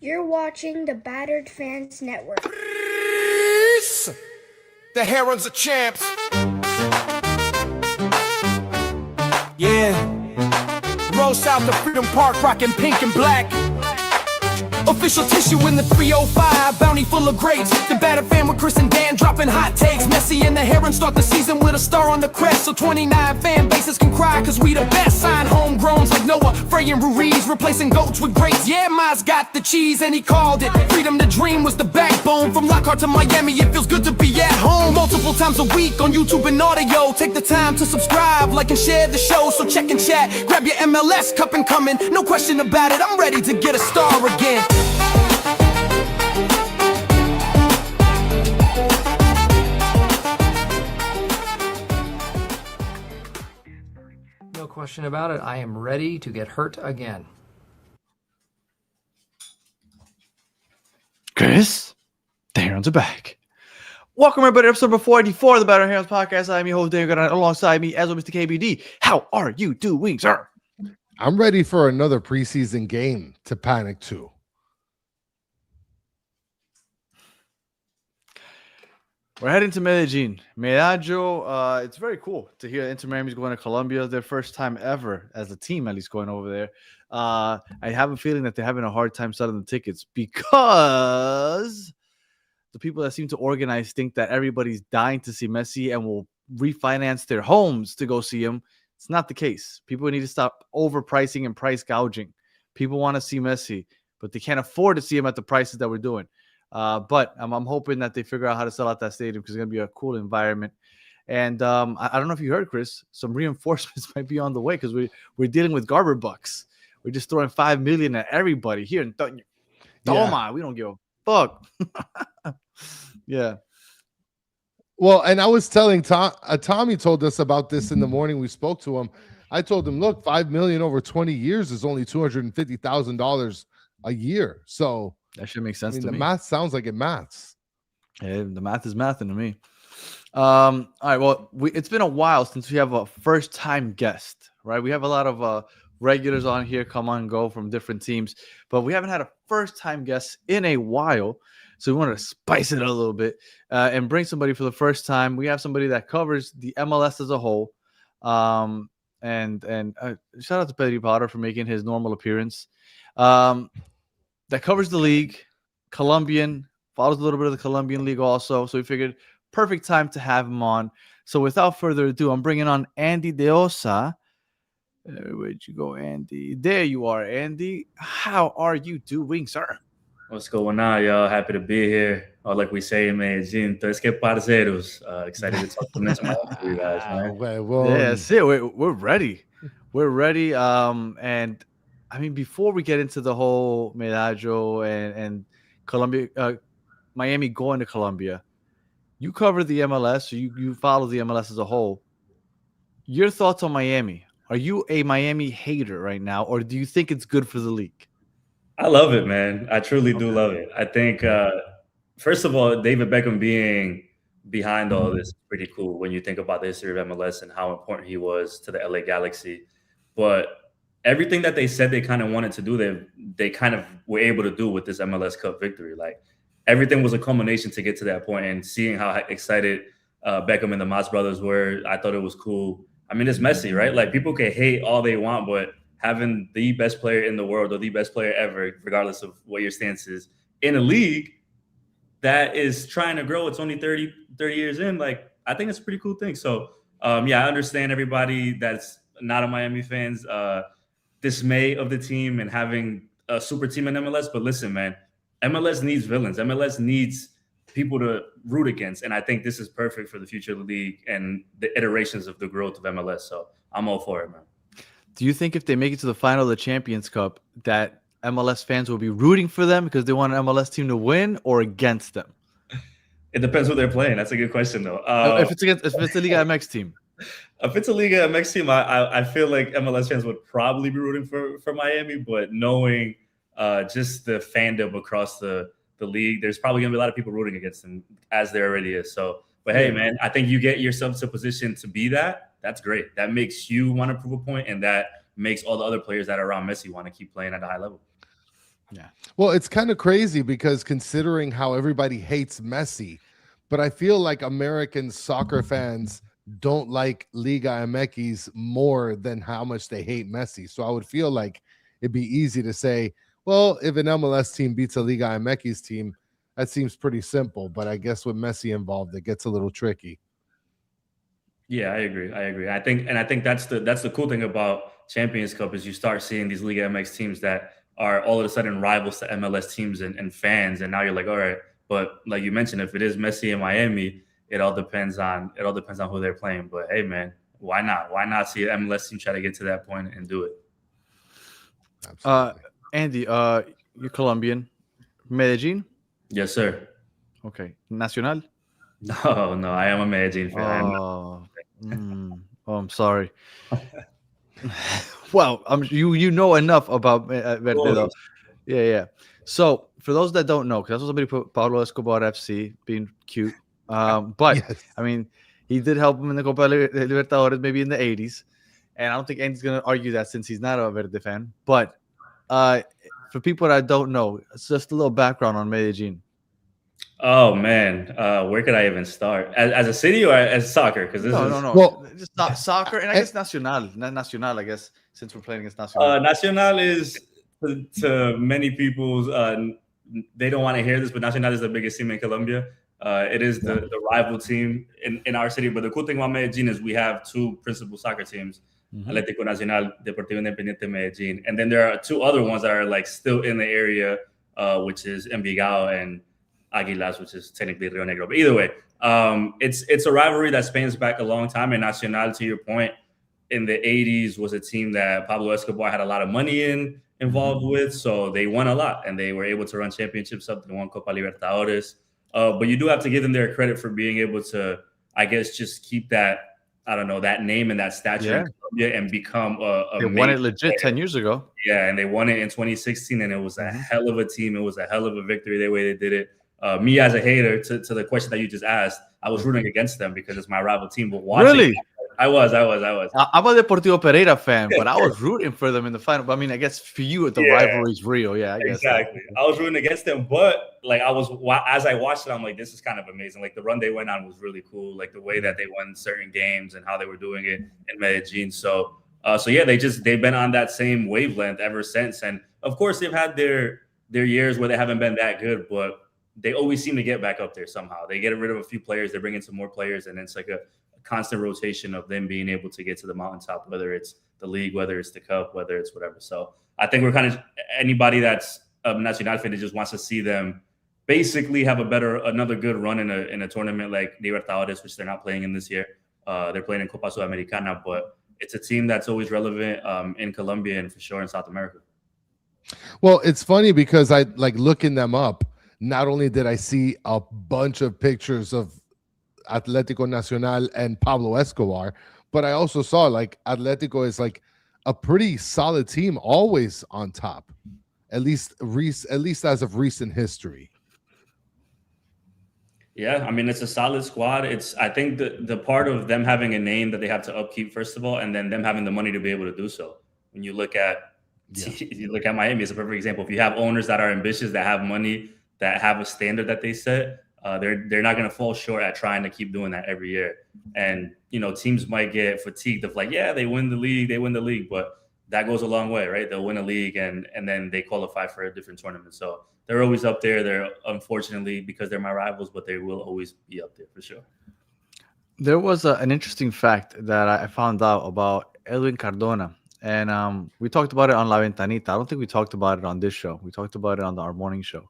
You're watching the Battered Fans Network. The Herons are champs. Yeah. Roll south to Freedom Park, rockin' pink and black. Official tissue in the 305, bounty full of grapes. The Batter fan with Chris and Dan dropping hot takes. Messi and the Herons start the season with a star on the crest, so 29 fan bases can cry, cause we the best. Sign homegrowns like Noah, Frey and Ruiz, replacing goats with grapes. Yeah, Miles got the cheese and he called it. Freedom to dream was the backbone. From Lockhart to Miami, it feels good to be at home. Multiple times a week on YouTube and audio. Take the time to subscribe, like and share the show. So check and chat, grab your MLS cup and come in. No question about it, I'm ready to get a star again. No question about it. I am ready to get hurt again. Chris, the Herons are back. Welcome everybody to episode number 484 of the Better Herons podcast. I'm your host, Daniel Gunnar, alongside me, as well, Mr. KBD. How are you doing, sir? I'm ready for another preseason game to panic to. We're heading to Medellin. It's very cool to hear Inter Miami's going to Colombia. Their first time ever as a team, at least going over there. I have a feeling that they're having a hard time selling the tickets because the people that seem to organize think that everybody's dying to see Messi and will refinance their homes to go see him. It's not the case. People need to stop overpricing and price gouging. People want to see Messi, but they can't afford to see him at the prices that we're doing. But I'm hoping that they figure out how to sell out that stadium because it's going to be a cool environment. And I don't know if you heard, Chris, some reinforcements might be on the way because we're dealing with Garber bucks. We're just throwing $5 million at everybody here in Toma. We don't give a fuck. Yeah. Well, and I was telling Tommy told us about this in the morning. We spoke to him. I told him, look, $5 million over 20 years is only $250,000 a year. So that should make sense to me. The math sounds like it maths. Yeah, the math is mathing to me. All right. Well, it's been a while since we have a first-time guest, right? We have a lot of regulars on here, come on, go from different teams, but we haven't had a first-time guest in a while. So we wanted to spice it a little bit and bring somebody for the first time. We have somebody that covers the MLS as a whole. And shout out to Pedro Potter for making his normal appearance. That covers the league, Colombian, follows a little bit of the Colombian league also. So we figured perfect time to have him on. So without further ado, I'm bringing on Andy De Osa. Where'd you go, Andy? There you are, Andy. How are you doing, sir? What's going on, y'all? Happy to be here. Or like we say in Medellin, tres que parceros. Excited to talk to you guys, man. Yeah, see, we're ready. We're ready. And I mean, before we get into the whole Medallo and Colombia, Miami going to Colombia, you cover the MLS, so you follow the MLS as a whole. Your thoughts on Miami? Are you a Miami hater right now, or do you think it's good for the league? I love it, man. I truly do love it. I think, first of all, David Beckham being behind all this is pretty cool when you think about the history of MLS and how important he was to the LA Galaxy. But everything that they said they kind of wanted to do, they kind of were able to do with this MLS Cup victory. Like, everything was a culmination to get to that point, and seeing how excited Beckham and the Mas brothers were, I thought it was cool. I mean, it's Messi, right? Like, people can hate all they want, but having the best player in the world or the best player ever, regardless of what your stance is, in a league that is trying to grow, it's only 30 years in, like, I think it's a pretty cool thing. So, yeah, I understand everybody that's not a Miami fan's dismay of the team and having a super team in MLS. But listen, man, MLS needs villains. MLS needs people to root against. And I think this is perfect for the future of the league and the iterations of the growth of MLS. So I'm all for it, man. Do you think if they make it to the final of the Champions Cup that MLS fans will be rooting for them because they want an MLS team to win, or against them? It depends who they're playing. That's a good question, though. If it's a Liga MX team. If it's a Liga MX team, I feel like MLS fans would probably be rooting for Miami, but knowing just the fandom across the league, there's probably going to be a lot of people rooting against them, as there already is. So, but hey, man, I think you get yourself to a position to be that. That's great. That makes you want to prove a point, and that makes all the other players that are around Messi want to keep playing at a high level. Yeah. Well, it's kind of crazy because considering how everybody hates Messi, but I feel like American soccer fans don't like Liga MX more than how much they hate Messi. So I would feel like it'd be easy to say, well, if an MLS team beats a Liga MX team, that seems pretty simple. But I guess with Messi involved, it gets a little tricky. Yeah, I agree. I think that's the cool thing about Champions Cup is you start seeing these Liga MX teams that are all of a sudden rivals to MLS teams and fans, and now you're like, all right. But like you mentioned, if it is Messi in Miami, it all depends on who they're playing. But hey, man, why not? Why not see an MLS team try to get to that point and do it? Absolutely. Andy, you're Colombian. Medellin? Yes, sir. Okay. Nacional? No, I am a Medellin fan. Oh, I'm sorry. Well, you know enough about Verde, though. Yeah. So for those that don't know, because somebody put Pablo Escobar FC being cute, but Yes. I mean, he did help him in the Copa Libertadores maybe in the 80s, and I don't think Andy's gonna argue that since he's not a Verde fan. But for people that don't know, it's just a little background on Medellin. Oh man, where could I even start? As a city or as soccer? Because this is No. Well, Just not soccer, and I guess Nacional, not Nacional. I guess since we're playing against Nacional. Nacional is to many people's. They don't want to hear this, but Nacional is the biggest team in Colombia. It is the rival team in our city. But the cool thing about Medellin is we have two principal soccer teams: Atlético Nacional, Deportivo Independiente Medellin, and then there are two other ones that are like still in the area, which is Envigado and Águilas, which is technically Rio Negro. But either way, it's a rivalry that spans back a long time. And Nacional, to your point, in the 80s was a team that Pablo Escobar had a lot of money involved with. So they won a lot and they were able to run championships up. They won Copa Libertadores. But you do have to give them their credit for being able to, I guess, just keep that, I don't know, that name and that stature in Colombia and become a They won it legit 10 years ago. Yeah, and they won it in 2016, and it was a hell of a team. It was a hell of a victory the way they did it. Me as a hater, to the question that you just asked, I was rooting against them because it's my rival team. But watching, Really? I was. I'm a Deportivo Pereira fan, but I was rooting for them in the final. But I mean, I guess for you, the rivalry is real. Yeah, I guess. Exactly. I was rooting against them, but like as I watched it, I'm like, this is kind of amazing. Like the run they went on was really cool. Like the way that they won certain games and how they were doing it in Medellin. So yeah, they've been on that same wavelength ever since. And of course, they've had their years where they haven't been that good, but they always seem to get back up there somehow. They get rid of a few players, they bring in some more players, and it's like a constant rotation of them being able to get to the mountaintop, whether it's the league, whether it's the cup, whether it's whatever. So I think we're kind of anybody that's a Nacional fan that just wants to see them basically have another good run in a tournament like Libertadores, which they're not playing in this year. They're playing in Copa Sudamericana, but it's a team that's always relevant in Colombia and for sure in South America. Well, it's funny because I like looking them up. Not only did I see a bunch of pictures of Atlético Nacional and Pablo Escobar, but I also saw like Atlético is like a pretty solid team, always on top, at least as of recent history. Yeah, I mean, it's a solid squad. I think the part of them having a name that they have to upkeep, first of all, and then them having the money to be able to do so. When you look at Miami, it's a perfect example. If you have owners that are ambitious, that have money, that have a standard that they set, they're not going to fall short at trying to keep doing that every year. And, teams might get fatigued of like, yeah, they win the league, but that goes a long way, right? They'll win a league and then they qualify for a different tournament. So they're always up there. They're unfortunately, because they're my rivals, but they will always be up there for sure. There was an interesting fact that I found out about Edwin Cardona. And we talked about it on La Ventanita. I don't think we talked about it on this show. We talked about it on our morning show.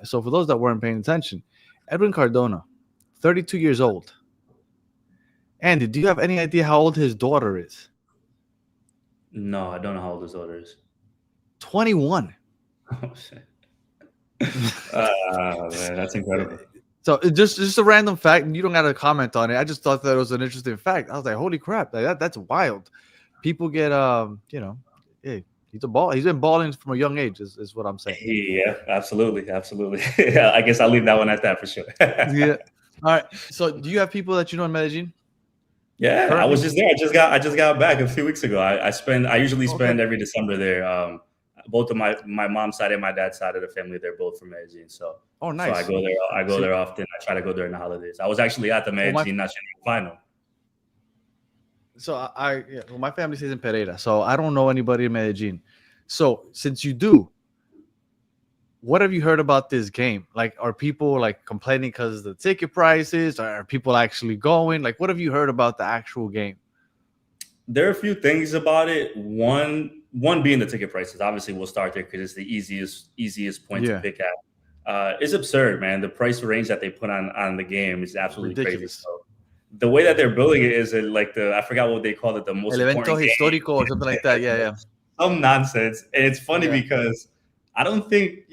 So for those that weren't paying attention, Edwin Cardona, 32 years old. Andy, do you have any idea how old his daughter is? No, I don't know how old his daughter is. 21. Oh, shit. Man, that's incredible. So just a random fact, and you don't got to comment on it. I just thought that was an interesting fact. I was like, holy crap, that's wild. People get, hey, he's a ball. He's been balling from a young age, is what I'm saying. Yeah, absolutely. Yeah, I guess I'll leave that one at that for sure. Yeah. All right. So, do you have people that you know in Medellin? Yeah, I was just there. I just got back a few weeks ago. I usually spend every December there. both of my mom's side and my dad's side of the family, they're both from Medellin. So Oh, so nice. I go there. I go there often. I try to go during the holidays. I was actually at the Medellin National final. So well, my family stays in Pereira, so I don't know anybody in Medellin. So since you do, what have you heard about this game? Like, are people like complaining because of the ticket prices? Are people actually going? Like, what have you heard about the actual game? There are a few things about it. One being the ticket prices. Obviously, we'll start there because it's the easiest point to pick at. It's absurd, man. The price range that they put on the game is absolutely ridiculous. Crazy. So the way that they're building it is like I forgot what they call it, the most El evento important histórico game. or something like that. Yeah. Some nonsense, and it's funny because I don't think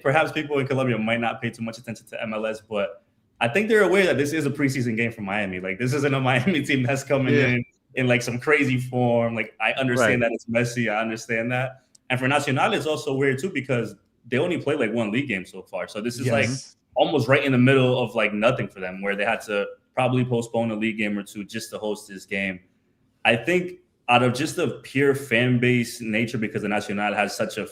perhaps people in Colombia might not pay too much attention to MLS, but I think they're aware that this is a preseason game for Miami. Like, this isn't a Miami team that's coming in like some crazy form. Like, I understand that it's messy. I understand that. And for Nacional, it's also weird too because they only played like one league game so far. So this is like almost right in the middle of like nothing for them, where they had to probably postpone a league game or two just to host this game. I think out of just the pure fan base nature, because the Nacional has such a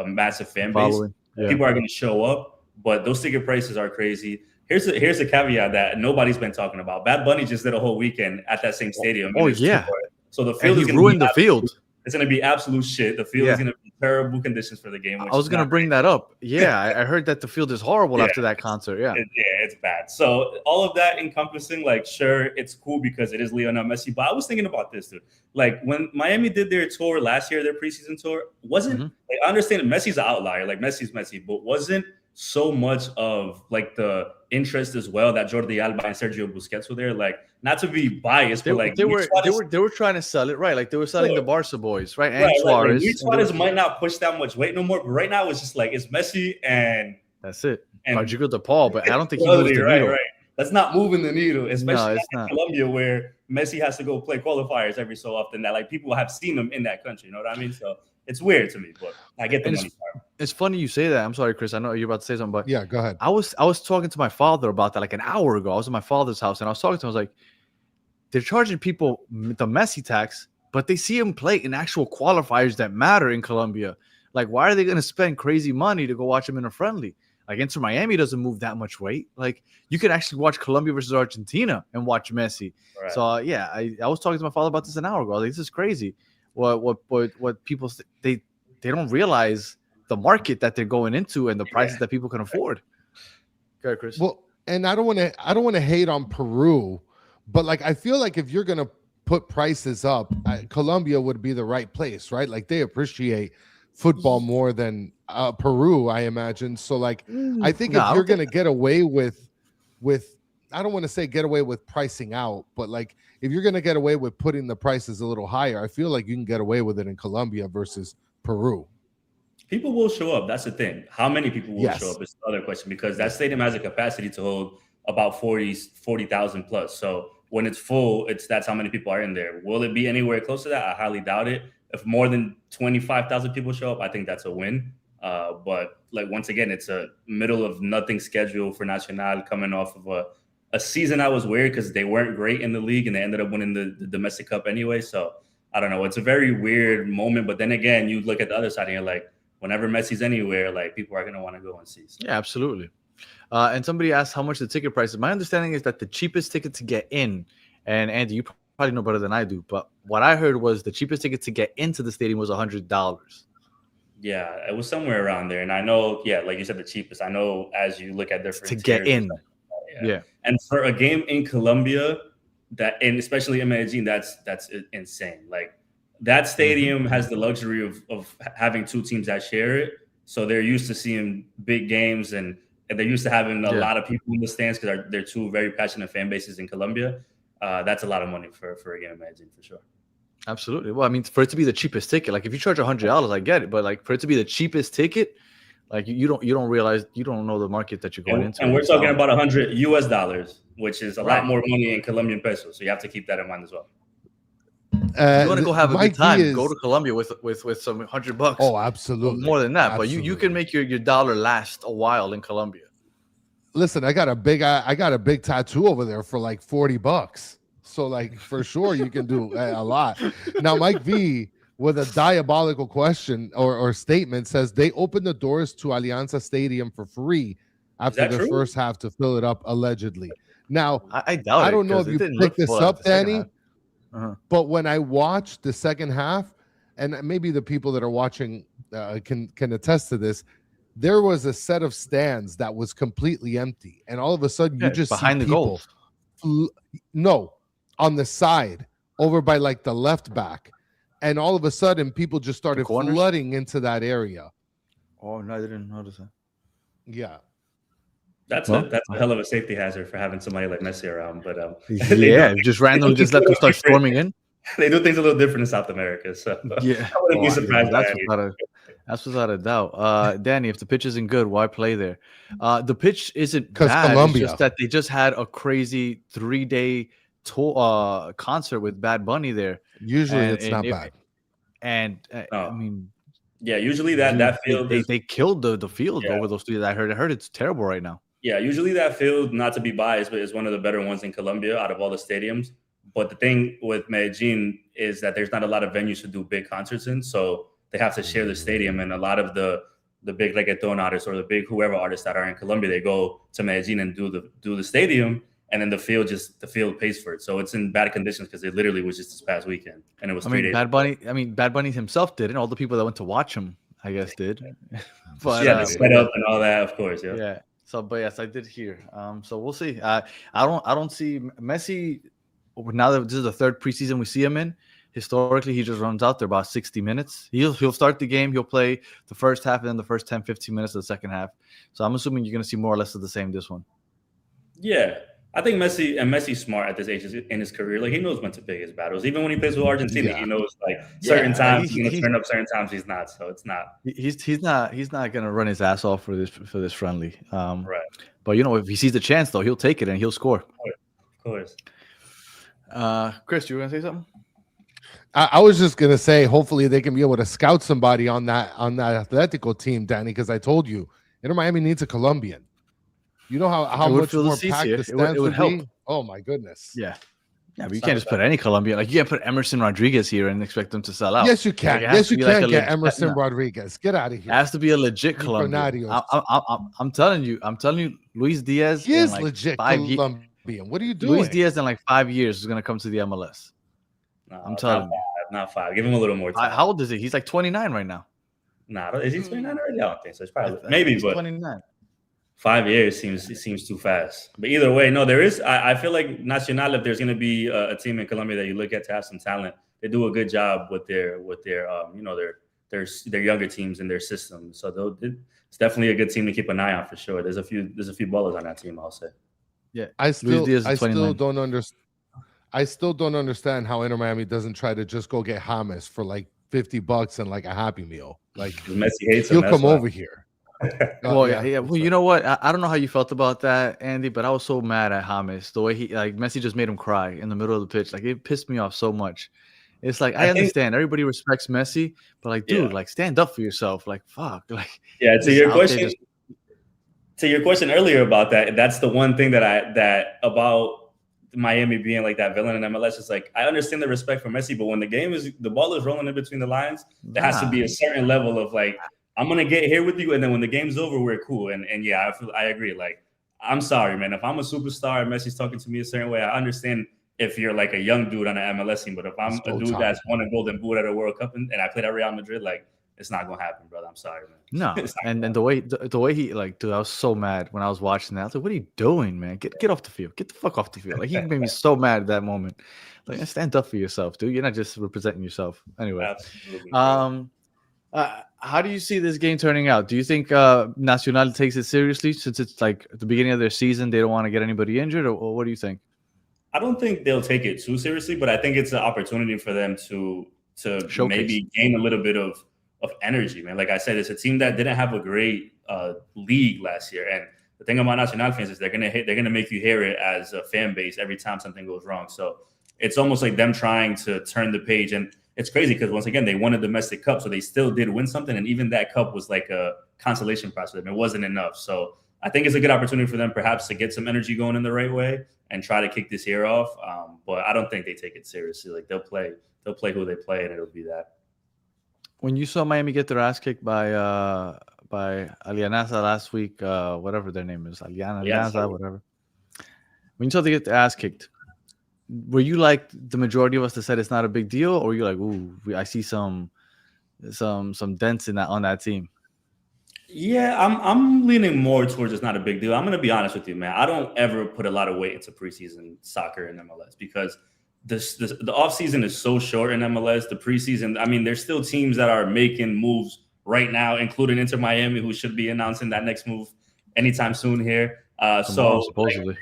massive fan base, people are going to show up. But those ticket prices are crazy. Here's a caveat that nobody's been talking about. Bad Bunny just did a whole weekend at that same stadium. Oh yeah. So the field is going to ruin the field. It's going to be absolute shit. The field is going to be terrible conditions for the game. I was going to bring that up. Yeah, I heard that the field is horrible after that concert. Yeah, it's bad. So all of that encompassing, like, sure, it's cool because it is Lionel Messi. But I was thinking about this, dude. Like, when Miami did their tour last year, their preseason tour, wasn't like, I understand Messi's an outlier. Like, Messi's Messi, but wasn't so much of like the interest as well that Jordi Alba and Sergio Busquets were there. Like, not to be biased, but like they were trying to sell it, right? Like, they were selling the Barca boys, right? And Suarez. Like, Suarez might not push that much weight no more, but right now it's just like it's Messi and that's it. And Rodrigo de Paul, but I don't think he moves the needle. Right. That's not moving the needle, especially it's not. In Colombia, where Messi has to go play qualifiers every so often. That like people have seen him in that country. You know what I mean? So it's weird to me, but I get the money part. It's funny you say that. I'm sorry, Chris. I know you're about to say something, but yeah, go ahead. I was talking to my father about that like an hour ago. I was at my father's house and I was talking to him. I was like, they're charging people the Messi tax, but they see him play in actual qualifiers that matter in Colombia. Like, why are they going to spend crazy money to go watch him in a friendly? Like, Inter Miami doesn't move that much weight. Like, you can actually watch Colombia versus Argentina and watch Messi. Right. So I was talking to my father about this an hour ago. I was like, this is crazy. What people they don't realize the market that they're going into and the prices that people can afford. Okay, Chris. Well, and I don't want to hate on Peru, but like I feel like if you're gonna put prices up, Colombia would be the right place, right? Like they appreciate football more than Peru, I imagine. So like I think if you're gonna get away with I don't want to say get away with pricing out, but like if you're gonna get away with putting the prices a little higher, I feel like you can get away with it in Colombia versus Peru. People will show up. That's the thing. How many people will show up is the other question, because that stadium has a capacity to hold about 40,000 plus. So when it's full, that's how many people are in there. Will it be anywhere close to that? I highly doubt it. If more than 25,000 people show up, I think that's a win. But like once again, it's a middle of nothing schedule for Nacional, coming off of a season that was weird because they weren't great in the league and they ended up winning the domestic cup anyway. So I don't know. It's a very weird moment. But then again, you look at the other side and you're like, whenever Messi's anywhere, like people are going to want to go and see. So. Yeah, absolutely. And somebody asked how much the ticket price is. My understanding is that the cheapest ticket to get in, and Andy, you probably know better than I do, but what I heard was the cheapest ticket to get into the stadium was $100. Yeah, it was somewhere around there. And I know, like you said, the cheapest. I know as you look at different to get in. Yeah. And for a game in Colombia, and especially in Medellin, that's insane. Like that stadium has the luxury of having two teams that share it. So they're used to seeing big games and they're used to having a lot of people in the stands because they're two very passionate fan bases in Colombia. That's a lot of money for a game in Medellin for sure. Absolutely. Well, I mean, for it to be the cheapest ticket, like if you charge $100, I get it, but like for it to be the cheapest ticket, like you don't realize, you don't know the market that you're going into. And we're talking about $100 US, which is a lot more money in Colombian pesos. So you have to keep that in mind as well. You want to go have a good time, go to Colombia with some $100. Oh, absolutely. More than that, absolutely. But you can make your dollar last a while in Colombia. Listen, I got a big tattoo over there for like $40. So like for sure you can do a lot. Now, Mike V, with a diabolical question or statement, says they opened the doors to Alianza Stadium for free after the true? first half to fill it up, allegedly. Now, I doubt it. I don't know if 'cause it you didn't picked look this full at up, the second Danny, half. Uh-huh. but when I watched the second half, and maybe the people that are watching can attest to this, there was a set of stands that was completely empty, and all of a sudden you Yeah, just behind see the people. goals. No, on the side, over by like the left back, and all of a sudden people just started corners? flooding into that area. Oh no, I didn't notice that. Yeah. That's a hell of a safety hazard for having somebody like Messi around. But Yeah, just randomly just let them start storming in. They do things a little different in South America, so Yeah, I wouldn't be surprised. That's without a doubt. Danny, if the pitch isn't good, why play there? The pitch isn't 'Cause bad. Colombia. It's just that they just had a crazy 3-day tour concert with Bad Bunny there. Usually it's not bad. And I mean, yeah, usually that field they killed the field over those 3 days. I heard it's terrible right now. Yeah, usually that field, not to be biased, but is one of the better ones in Colombia out of all the stadiums. But the thing with Medellin is that there's not a lot of venues to do big concerts in, so they have to share the stadium. And a lot of the big reggaeton artists or the big whoever artists that are in Colombia, they go to Medellin and do the stadium, and then the field pays for it. So it's in bad conditions because it literally was just this past weekend, and it was 3 days. Bad Bunny himself did, and all the people that went to watch him, I guess, did. But the setup and all that, of course, yeah. Yeah. So, but yes, I did hear. So we'll see. I don't see Messi. Now that this is the 3rd preseason we see him in, historically he just runs out there about 60 minutes. He'll start the game. He'll play the first half and then the first 10, 15 minutes of the second half. So I'm assuming you're going to see more or less of the same this one. Yeah. I think Messi's smart at this age in his career. Like, he knows when to pick his battles. Even when he plays with Argentina, he knows like certain times he's going to turn up, certain times he's not. So it's not. He's not going to run his ass off for this friendly. Right. But if he sees the chance though, he'll take it and he'll score. Of course. Chris, you were going to say something? I was just gonna say, hopefully they can be able to scout somebody on that Atletico team, Danny, because I told you, Inter Miami needs a Colombian. You know how much more packed the stands would help. Oh my goodness. Yeah, but you can't just put any Colombian. Like, you can't put Emerson Rodriguez here and expect them to sell out. Yes, you can. Yes, you can get Emerson Rodriguez. Get out of here. It has to be a legit Colombian. I'm telling you, Luis Diaz. He is legit Colombian. What are you doing? Luis Diaz in like 5 years is going to come to the MLS. No, I'm telling you. Not 5. Give him a little more time. How old is he? He's like 29 right now. Nah, is he 29 already? I don't think so. It's probably maybe, but 29. 5 years seems too fast. But either way, no, there is. I feel like Nacional, if there's going to be a team in Colombia that you look at to have some talent, they do a good job with their younger teams in their system. So it's definitely a good team to keep an eye on for sure. There's a few ballers on that team, I'll say. Yeah, I still don't understand. I still don't understand how Inter Miami doesn't try to just go get James for like $50 and like a Happy Meal. Like, Messi hates him. He'll come over here. Well, yeah. Well, you know what? I don't know how you felt about that, Andy, but I was so mad at James. The way Messi just made him cry in the middle of the pitch. Like, it pissed me off so much. It's like, I understand everybody respects Messi, but like, dude, like, stand up for yourself. Like, fuck. Like, yeah. To your question earlier about that, that's the one thing that about Miami being like that villain in MLS. It's like, I understand the respect for Messi, but when the ball is rolling in between the lines, there has to be a certain level of like, I'm gonna get here with you, and then when the game's over, we're cool. And yeah, I agree. Like, I'm sorry, man. If I'm a superstar and Messi's talking to me a certain way, I understand if you're like a young dude on an MLS team. But if I'm a dude that's won a Golden Boot at a World Cup and I played at Real Madrid, like, it's not gonna happen, brother. I'm sorry, man. No, and the way he, like, dude, I was so mad when I was watching that. I was like, "What are you doing, man? Get off the field. Get the fuck off the field!" Like, he made me so mad at that moment. Like, stand up for yourself, dude. You're not just representing yourself. Anyway, how do you see this game turning out? Do you think Nacional takes it seriously since it's like at the beginning of their season? They don't want to get anybody injured, or what do you think? I don't think they'll take it too seriously, but I think it's an opportunity for them to maybe gain a little bit of energy, man. Like I said, it's a team that didn't have a great league last year, and the thing about Nacional fans is they're gonna make you hear it as a fan base every time something goes wrong. So it's almost like them trying to turn the page, and it's crazy because once again they won a domestic cup, so they still did win something, and even that cup was like a consolation prize for them. It wasn't enough, so I think it's a good opportunity for them perhaps to get some energy going in the right way and try to kick this year off. But I don't think they take it seriously. Like, they'll play who they play, and it'll be that. When you saw Miami get their ass kicked by Alianza last week, whatever their name is, Alianza, whatever. When you saw they get their ass kicked, were you like the majority of us that said it's not a big deal, or were you like, ooh, I see some dents in that on that team? Yeah, I'm leaning more towards it's not a big deal. I'm gonna be honest with you, man. I don't ever put a lot of weight into preseason soccer in MLS because the offseason is so short in MLS. The preseason, I mean, there's still teams that are making moves right now, including Inter Miami, who should be announcing that next move anytime soon here. Tomorrow, supposedly. Like,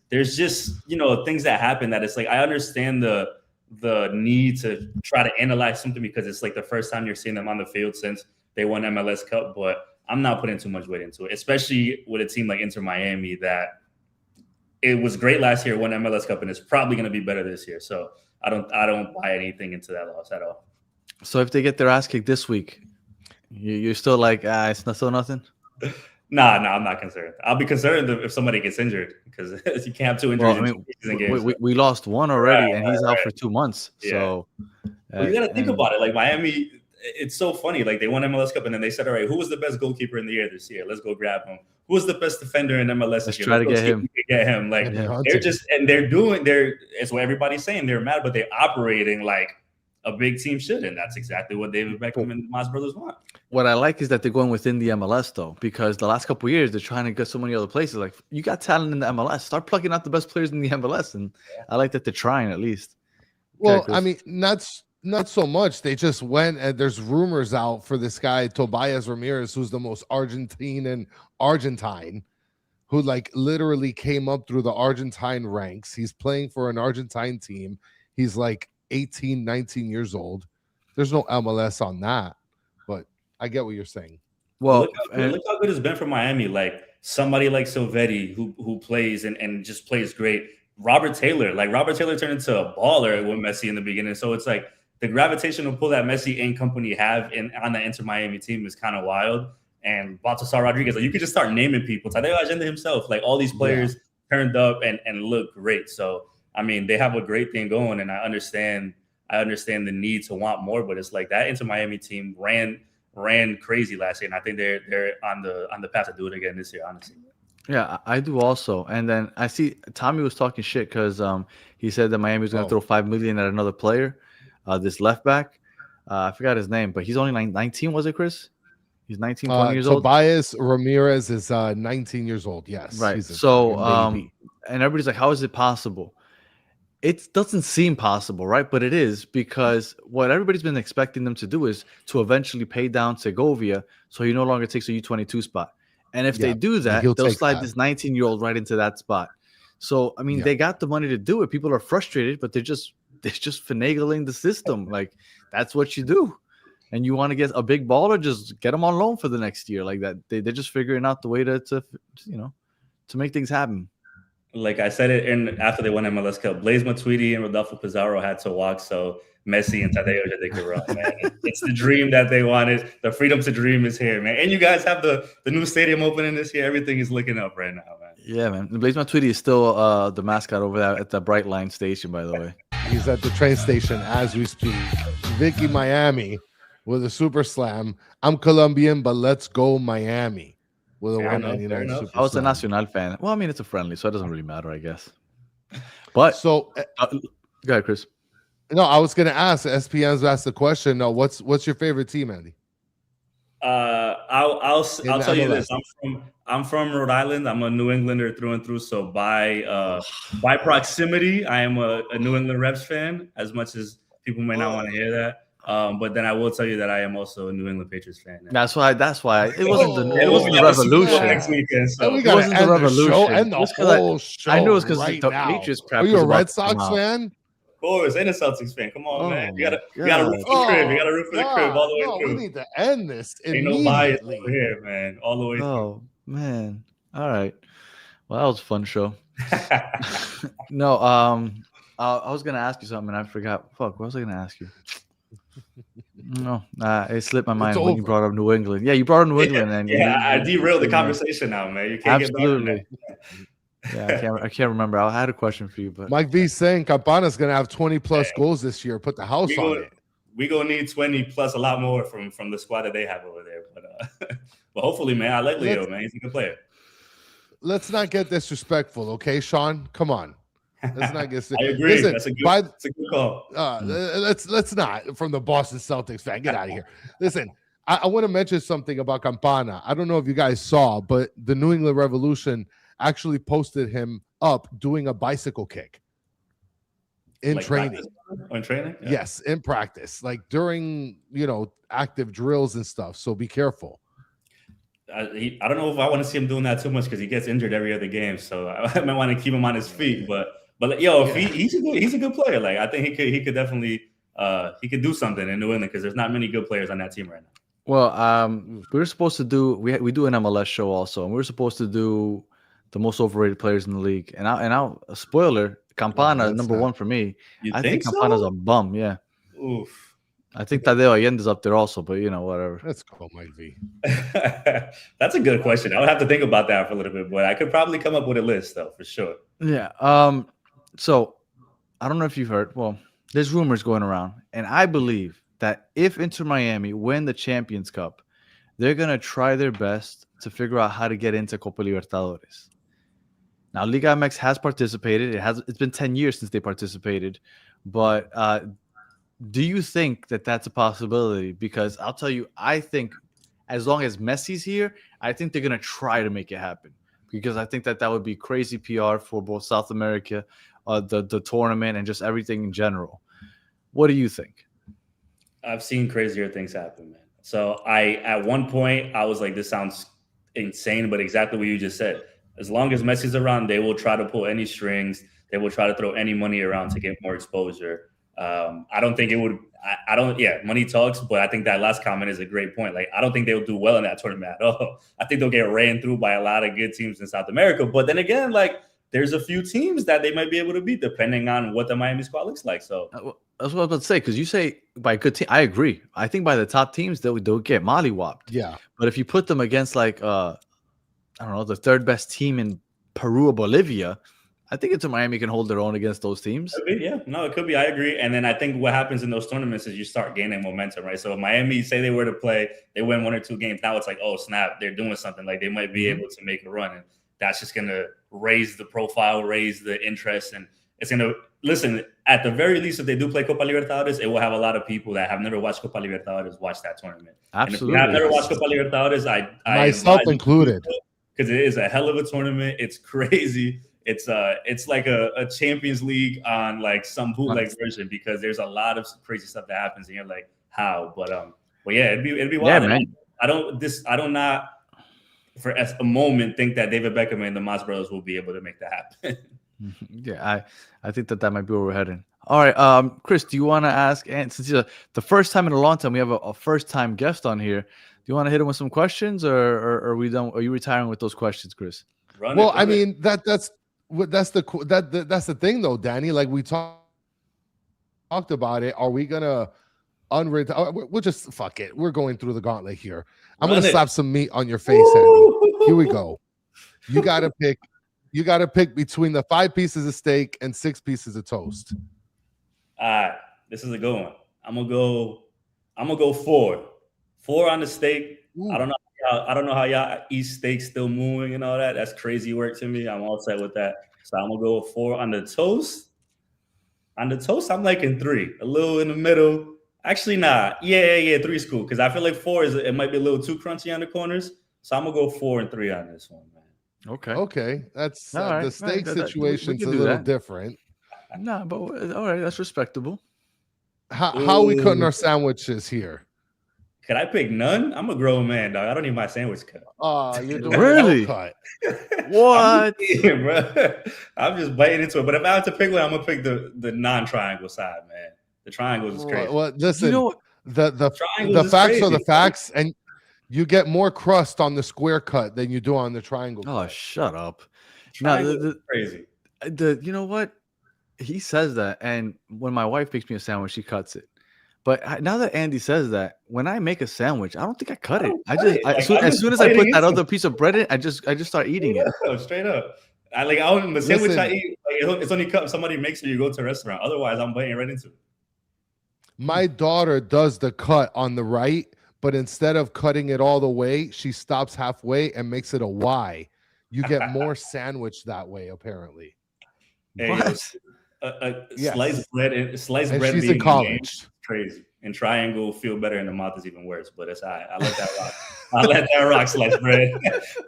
there's just things that happen that it's like I understand the need to try to analyze something because it's like the first time you're seeing them on the field since they won MLS Cup, but I'm not putting too much weight into it, especially with a team like Inter Miami that it was great last year, won MLS Cup, and it's probably going to be better this year. So I don't buy anything into that loss at all. So if they get their ass kicked this week, you're still like, it's still nothing? Nah, I'm not concerned. I'll be concerned if somebody gets injured because you can't have two injuries in games. We lost one already, and he's out for 2 months. Yeah. So you got to think about it. Like Miami, it's so funny. Like they won MLS Cup, and then they said, "All right, who was the best goalkeeper in the year this year? Let's go grab him. Who was the best defender in MLS this year? Let's try to get him. Get him." Like it's what everybody's saying. They're mad, but they're operating like a big team should, and that's exactly what David Beckham and the Moss brothers want. What I like is that they're going within the MLS though, because the last couple of years they're trying to get so many other places. Like you got talent in the MLS, start plucking out the best players in the MLS, and I like that they're trying at least. Well, I mean, not so much. They just went and there's rumors out for this guy Tobias Ramirez, who's the most Argentine, who like literally came up through the Argentine ranks. He's playing for an Argentine team. He's like 18, 19 years old. There's no MLS on that, but I get what you're saying. Well, look how good it's been for Miami. Like somebody like Silvetti who plays and just plays great. Robert Taylor turned into a baller with Messi in the beginning. So it's like the gravitational pull that Messi and company have on the Inter Miami team is kind of wild. And Baltasar Rodriguez, like you could just start naming people. Tadeo Allende himself, like all these players turned up and look great. So I mean, they have a great thing going, and I understand the need to want more, but it's like that Inter Miami team ran crazy last year, and I think they're on the path to do it again this year, honestly. Yeah, I do also. And then I see Tommy was talking shit because he said that Miami was going to throw $5 million at another player, this left back. I forgot his name, but he's only 19, was it, Chris? He's 19, 20 years old. Tobias Ramirez is 19 years old, yes. Right. So, and everybody's like, how is it possible? It doesn't seem possible, right? But it is, because what everybody's been expecting them to do is to eventually pay down Segovia so he no longer takes a U22 spot. And if they do that, they'll slide this 19-year-old right into that spot. So, I mean, they got the money to do it. People are frustrated, but they're just finagling the system. Like, that's what you do. And you want to get a big baller, just get them on loan for the next year like that. They're just figuring out the way to make things happen. Like I said it after they won MLS Cup, Blaise Matuidi and Rodolfo Pizarro had to walk so Messi and Tadeo they could run, man. It's the dream that they wanted. The freedom to dream is here, man. And you guys have the new stadium opening this year. Everything is looking up right now, man. Yeah, man. Blaise Matuidi is still the mascot over there at the Bright Line station, by the way. He's at the train station as we speak. Vicky Miami with a super slam. I'm Colombian, but let's go Miami. With a 199 super I was a Nacional fan. Well, I mean, it's a friendly, so it doesn't really matter, I guess. But so go ahead, Chris. No, I was gonna ask. SPN's asked the question. No, what's your favorite team, Andy? I'll tell you this. I'm from Rhode Island. I'm a New Englander through and through. So by proximity, I am a New England Reps fan. As much as people may not want to hear that. But then I will tell you that I am also a New England Patriots fan. That's why it wasn't the revolution. Next weekend, so. We got to end the show and the whole show. I knew it was because the Patriots crap. Are you a Red Sox fan? Of course, and a Celtics fan. Come on, man. You gotta root for the crib. You gotta root for the crib all the way through. We need to end this immediately. Ain't no bias over here, man. All the way through. Oh man. All right. Well, that was a fun show. No, I was gonna ask you something and I forgot. Fuck, what was I gonna ask you? No, it slipped my mind when you brought up New England. Yeah, you brought up New England, and I derailed the conversation now, man. You can't absolutely. I can't remember. I had a question for you, but Mike V saying Campana's gonna have 20 plus goals this year. Put the house on it. we gonna need 20 plus a lot more from the squad that they have over there. But hopefully, man, I like Leo, man. He's a good player. Let's not get disrespectful, okay, Sean? Come on. Let's not get. I agree. Listen, that's a good call. Let's not from the Boston Celtics fan. Get out of here. Listen, I want to mention something about Campana. I don't know if you guys saw, but the New England Revolution actually posted him up doing a bicycle kick in Like training. In training? Yeah. Yes, in practice, like during active drills and stuff. So be careful. I don't know if I want to see him doing that too much because he gets injured every other game. So I might want to keep him on his feet. But if he's a good player. Like I think he could definitely he could do something in New England because there's not many good players on that team right now. Well, we're supposed to do we do an MLS show also, and we're supposed to do the most overrated players in the league. And I'll spoiler, Campana number one for me. I think Campana's a bum. Yeah. Oof. I think Tadeo Allende's up there also, but whatever. Let's call Mike V. That's a good question. I would have to think about that for a little bit, but I could probably come up with a list though, for sure. Yeah. So I don't know if you've heard. Well, there's rumors going around, and I believe that if Inter Miami win the Champions Cup, they're gonna try their best to figure out how to get into Copa Libertadores. Now, Liga MX has participated. It's been 10 years since they participated, but do you think that that's a possibility? Because I'll tell you, I think as long as Messi's here, I think they're going to try to make it happen. Because I think that would be crazy PR for both South America, the tournament, and just everything in general. What do you think? I've seen crazier things happen, man. So at one point, I was like, this sounds insane, but exactly what you just said. As long as Messi's around, they will try to pull any strings. They will try to throw any money around to get more exposure. I don't think it would. Money talks, but I think that last comment is a great point. Like, I don't think they'll do well in that tournament at all. I think they'll get ran through by a lot of good teams in South America. But then again, like, there's a few teams that they might be able to beat depending on what the Miami squad looks like. So that's what I was about to say, because you say by good team. I agree. I think by the top teams, they'll get mollywopped. Yeah. But if you put them against like I don't know, the third best team in Peru or Bolivia, I think Inter Miami can hold their own against those teams. It could be. I agree. And then I think what happens in those tournaments is you start gaining momentum, right? So if Miami, say they were to play, they win 1 or 2 games. Now it's like, oh, snap, they're doing something. Like they might be able to make a run. And that's just going to raise the profile, raise the interest. And it's going to, listen, at the very least, if they do play Copa Libertadores, it will have a lot of people that have never watched Copa Libertadores watch that tournament. Absolutely. And if you have never watched Copa Libertadores, I myself included, because it is a hell of a tournament. It's crazy. It's like a Champions League on like some bootleg version because there's a lot of crazy stuff that happens and you're like, how? But yeah, it'd be wild. Yeah, man. I don't not for a moment think that David Beckham and the Mas brothers will be able to make that happen. Yeah, I think that might be where we're heading. All right, Chris, do you want to ask? And since it's the first time in a long time, we have a first-time guest on here. Do you want to hit him with some questions, or are we done? Are you retiring with those questions, Chris? I mean that's the thing though, Danny. Like we talked about it. Are we gonna we'll just fuck it. We're going through the gauntlet here. I'm gonna slap some meat on your face, Andy. Here we go. You gotta pick between the 5 pieces of steak and 6 pieces of toast. All right, this is a good one. I'm gonna go 4. 4 on the steak. Ooh. I don't know how y'all eat steak still moving and all that. That's crazy work to me. I'm all set with that. So I'm gonna go 4 on the toast. On the toast, I'm liking 3. A little in the middle. Actually, nah. Yeah. 3 is cool because I feel like 4 it might be a little too crunchy on the corners. So I'm gonna go 4 and 3 on this one, man. Okay. That's right. The steak situation's a little different. No, but all right, that's respectable. How are we cutting our sandwiches here? Can I pick none? I'm a grown man, dog. I don't need my sandwich cut. You're doing really? Cut. What? I'm just biting into it. But if I have to pick one, I'm gonna pick the non-triangle side, man. The triangles is crazy. Well, listen, the facts crazy. are the facts, and you get more crust on the square cut than you do on the triangle cut. Oh, shut up. Crazy. You know what? He says that, and when my wife makes me a sandwich, she cuts it. But now that Andy says that, when I make a sandwich, I don't think I cut it. As soon as I put that other piece of bread in, I just start eating it. Straight up. The sandwich I eat, it's only cut if somebody makes it. You go to a restaurant. Otherwise, I'm biting right into it. My daughter does the cut on the right, but instead of cutting it all the way, she stops halfway and makes it a Y. You get more sandwich that way, apparently. Hey, What? Yes. Sliced And bread she's being in the name college. is crazy. And triangle feel better in the mouth is even worse, but it's all right. I let that rock. I let that rock, sliced bread.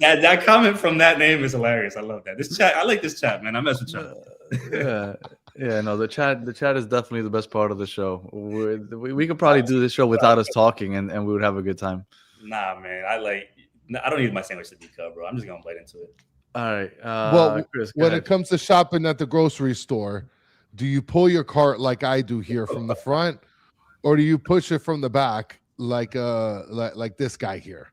that comment from that name is hilarious. I love that. This chat, I like this chat, man. I mess with y'all. Yeah, no, the chat is definitely the best part of the show. We could probably do this show without us talking, and we would have a good time. Nah, man. I don't need my sandwich to be cut, bro. I'm just gonna bite into it. All right. Well, Chris, go when ahead. it comes to shopping at the grocery store, do you pull your cart like I do here from the front, or do you push it from the back like this guy here?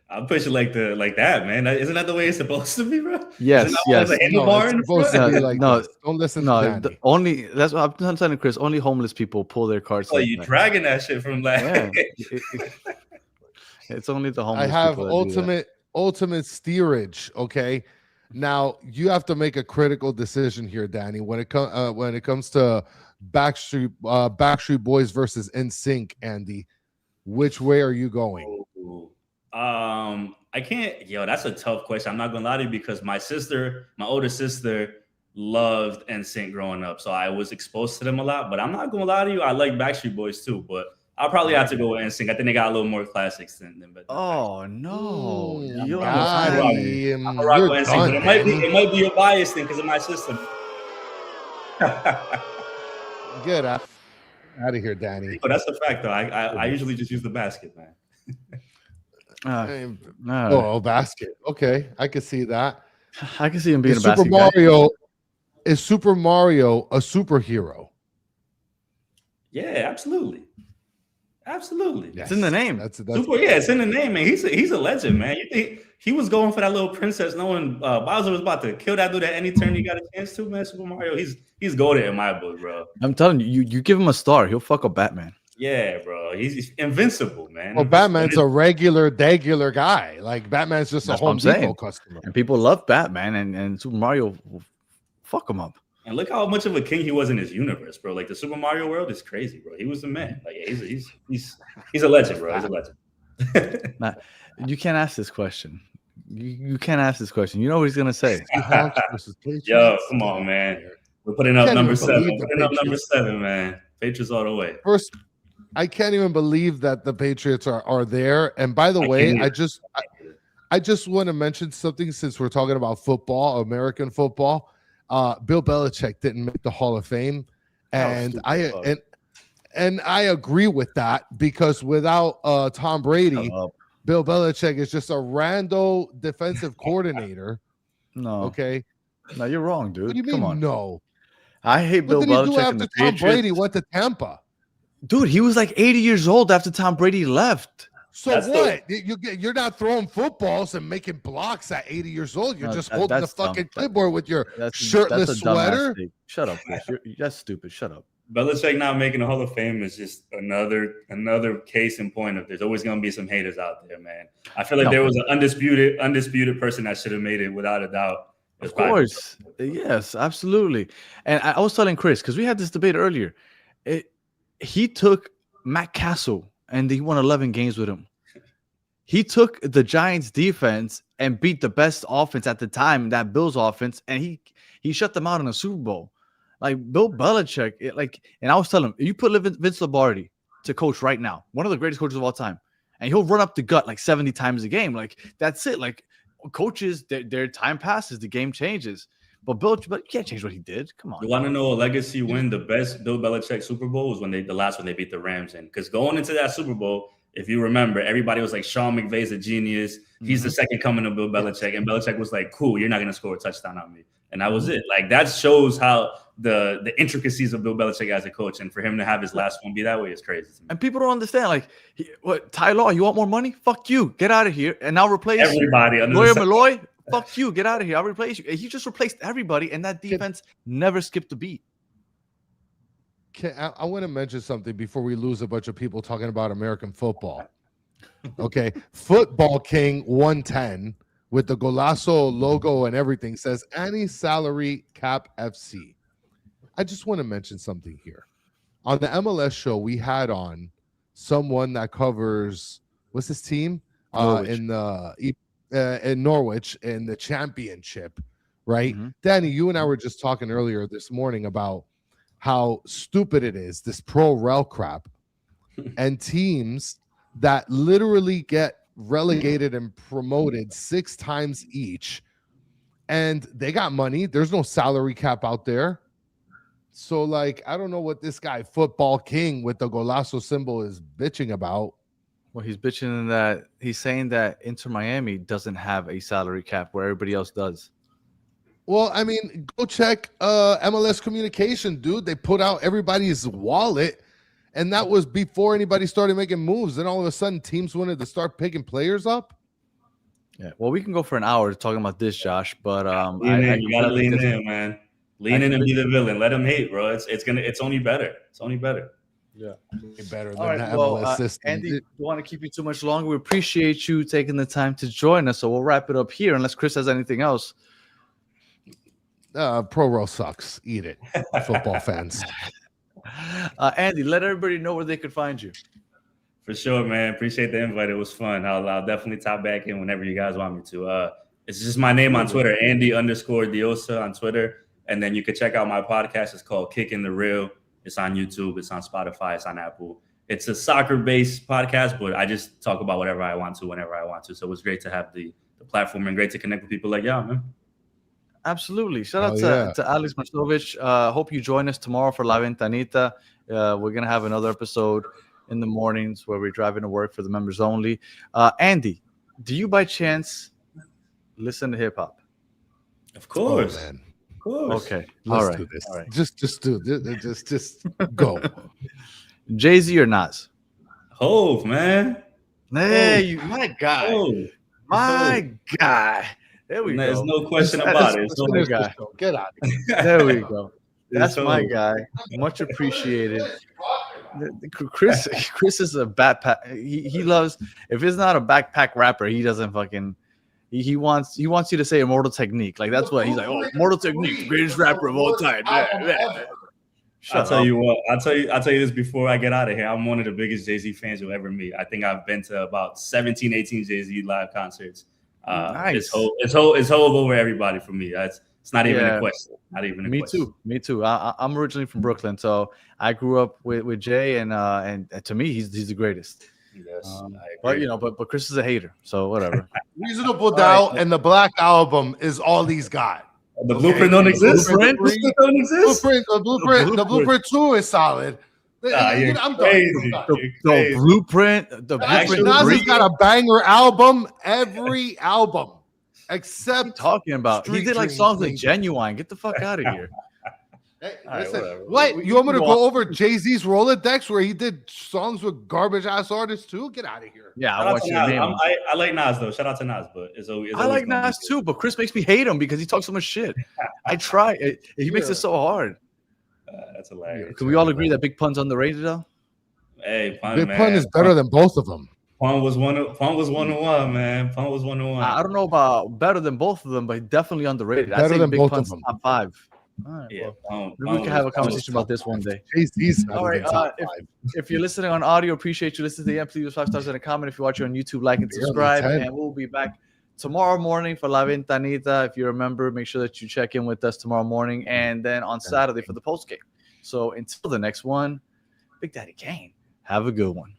I'll push it like that, man. Isn't that the way it's supposed to be, bro? Yes, yes. No, it's supposed to be like No, this. Don't listen to Danny. only that's what I'm telling Chris. Only homeless people pull their carts. Oh, like you that. dragging that shit from like. Yeah. It's only the homeless. I have people that do that. ultimate steerage. Okay, now you have to make a critical decision here, Danny. When it comes to Backstreet Boys versus NSYNC, Andy, which way are you going? I can't. Yo, that's a tough question. I'm not gonna lie to you because my older sister, loved NSYNC growing up, so I was exposed to them a lot. But I'm not gonna lie to you, I like Backstreet Boys too, but I'll probably have to go with NSYNC. I think they got a little more classics than Oh no! You're NSYNC, done, it might be a bias thing because of my sister. Get out of here, Danny. But that's a fact, though. I usually just use the basket, man. Basket. Okay, I can see that. I can see him being Is a basket Is Super Mario a superhero? Yeah, absolutely. Absolutely. It's in the name. That's it's in the name, man. He's a legend, man. You think he was going for that little princess, knowing Bowser was about to kill that dude at any turn he got a chance to, man. Super Mario, he's goated in my book, bro. I'm telling you, you give him a star, he'll fuck up Batman. Yeah, bro. He's invincible, man. Well, Batman's a regular guy. Like Batman's just a Home Depot customer. And people love Batman, and Super Mario will fuck him up. And look how much of a king he was in his universe, bro. Like the Super Mario world is crazy, bro. He was the man. Like he's a legend, bro. He's a legend. Nah, you can't ask this question. You can't ask this question. You know what he's gonna say. Yo, come on, man. We're putting up number 7. Number 7, man. Patriots all the way. First, I can't even believe that the Patriots are there. And by the way, I just want to mention something since we're talking about football, American football. Bill Belichick didn't make the Hall of Fame, and I agree with that because without Tom Brady, Bill Belichick is just a rando defensive coordinator. No, okay, no, you're wrong, dude. What do you mean? Come on. No, I hate Bill Belichick. What did he do after Tom Brady went to Tampa? Dude, he was like 80 years old after Tom Brady left. So what? You're not throwing footballs and making blocks at 80 years old. You're just holding the fucking clipboard with your shirtless sweater. Shut up, Chris. That's stupid. Shut up. Belichick not making the Hall of Fame is just another case in point of there's always going to be some haters out there, man. I feel like there was an undisputed person that should have made it without a doubt. Of course. Yes, absolutely. And I was telling Chris, because we had this debate earlier, he took Matt Castle and he won 11 games with him. He took the Giants defense and beat the best offense at the time, that Bills offense, and he shut them out in a Super Bowl. Like Bill Belichick, and I was telling him, you put Vince Lombardi to coach right now, one of the greatest coaches of all time, and he'll run up the gut like 70 times a game. Like that's it. Like coaches, their time passes, the game changes. But you can't change what he did. Come on. You want to know a legacy win? The best Bill Belichick Super Bowl was the last one they beat the Rams in. Because going into that Super Bowl, if you remember, everybody was like, Sean McVay's a genius. He's the second coming of Bill Belichick. And Belichick was like, cool, you're not going to score a touchdown on me. And that was it. Like that shows how the intricacies of Bill Belichick as a coach. And for him to have his last one be that way is crazy. And people don't understand. Like, Ty Law, you want more money? Fuck you. Get out of here. And now replace everybody. Lawyer Malloy. Fuck you. Get out of here. I'll replace you. He just replaced everybody, and that defense never skipped a beat. I want to mention something before we lose a bunch of people talking about American football. Okay. Football King 110 with the Golazo logo and everything says any salary cap FC. I just want to mention something here. on the MLS show, we had on someone that covers what's his team in Norwich in the championship, right? Mm-hmm. Danny, you and I were just talking earlier this morning about how stupid it is, this pro rel crap, and teams that literally get relegated and promoted 6 times each, and they got money. There's no salary cap out there. So, like, I don't know what this guy, Football King with the Golazo symbol, is bitching about. Well, he's bitching in that he's saying that Inter Miami doesn't have a salary cap where everybody else does. Well, I mean, go check MLS Communication, dude. They put out everybody's wallet, and that was before anybody started making moves. Then all of a sudden, teams wanted to start picking players up. Yeah. Well, we can go for an hour talking about this, Josh. But you gotta lean in, man. Lean in and be the villain. Let them hate, bro. It's only better. It's only better. Yeah, better than all right, the well, MLS system. Andy, don't want to keep you too much longer. We appreciate you taking the time to join us. So we'll wrap it up here, unless Chris has anything else. Pro Row sucks. Eat it, football fans. Andy, let everybody know where they could find you. For sure, man. Appreciate the invite. It was fun. I'll definitely top back in whenever you guys want me to. It's just my name on Twitter, Andy_Diosa on Twitter. And then you can check out my podcast. It's called Kicking the Real. It's on YouTube. It's on Spotify. It's on Apple. It's a soccer-based podcast, but I just talk about whatever I want to, whenever I want to. So it was great to have the platform and great to connect with people like y'all, man. Absolutely. Shout out to Alex Marsovich. Hope you join us tomorrow for La Ventanita. We're going to have another episode in the mornings where we're driving to work for the members only. Andy, do you by chance listen to hip-hop? Of course. Oh, man. Of course. Okay. Let's do this. All right. Just do this. Just go. Jay-Z or Nas? Hove, man. Hey, my guy. Hove. My guy. There we go. There's no question about it. My guy. Get out of here. There we go. That's my guy. Much apprecited. Chris is a backpack. He loves. If it's not a backpack rapper, he doesn't fucking. He wants you to say Immortal Technique. Like that's what he's like. Oh, Immortal Technique, the greatest rapper of all time. I'll tell you what. I'll tell you this before I get out of here. I'm one of the biggest Jay-Z fans you'll ever meet. I think I've been to about 17, 18 Jay-Z live concerts. Nice. It's Hove over everybody for me. It's not even a question. Not even a question. Me too. I'm originally from Brooklyn, so I grew up with Jay, and to me, he's the greatest. Yes, but Chris is a hater, so whatever. Reasonable Doubt and the Black Album is all he's got. The Blueprint don't exist. The Blueprint 2 is solid. I'm crazy. The Blueprint. Actually, Nas has got a banger album. Every album, except talking about. Street He did like Dreams, songs like Genuine. Get the fuck out of here. Hey, listen, what you want me to go over Jay-Z's Rolodex where he did songs with garbage ass artists too? Get out of here. Yeah, I want you to name him. I like Nas though. Shout out to Nas, but I like Nas too, but Chris makes me hate him because he talks so much shit. I try. He makes it so hard. That's hilarious. Can we all agree that Big Pun's underrated though? Hey, Big Pun is better than both of them. Pun was 101, man. Pun was 101. I don't know about better than both of them, but definitely underrated. Better I'd say than Big both Pun's of them. top 5. All right, yeah, maybe we can have a conversation about this one day. He's all right. If you're listening on audio, appreciate you listening to the end. Please leave 5 stars and a comment. If you're watching on YouTube, like and subscribe. And we'll be back tomorrow morning for La Ventanita. If you remember, make sure that you check in with us tomorrow morning, and then on Saturday for the post game. So until the next one, Big Daddy Kane, have a good one.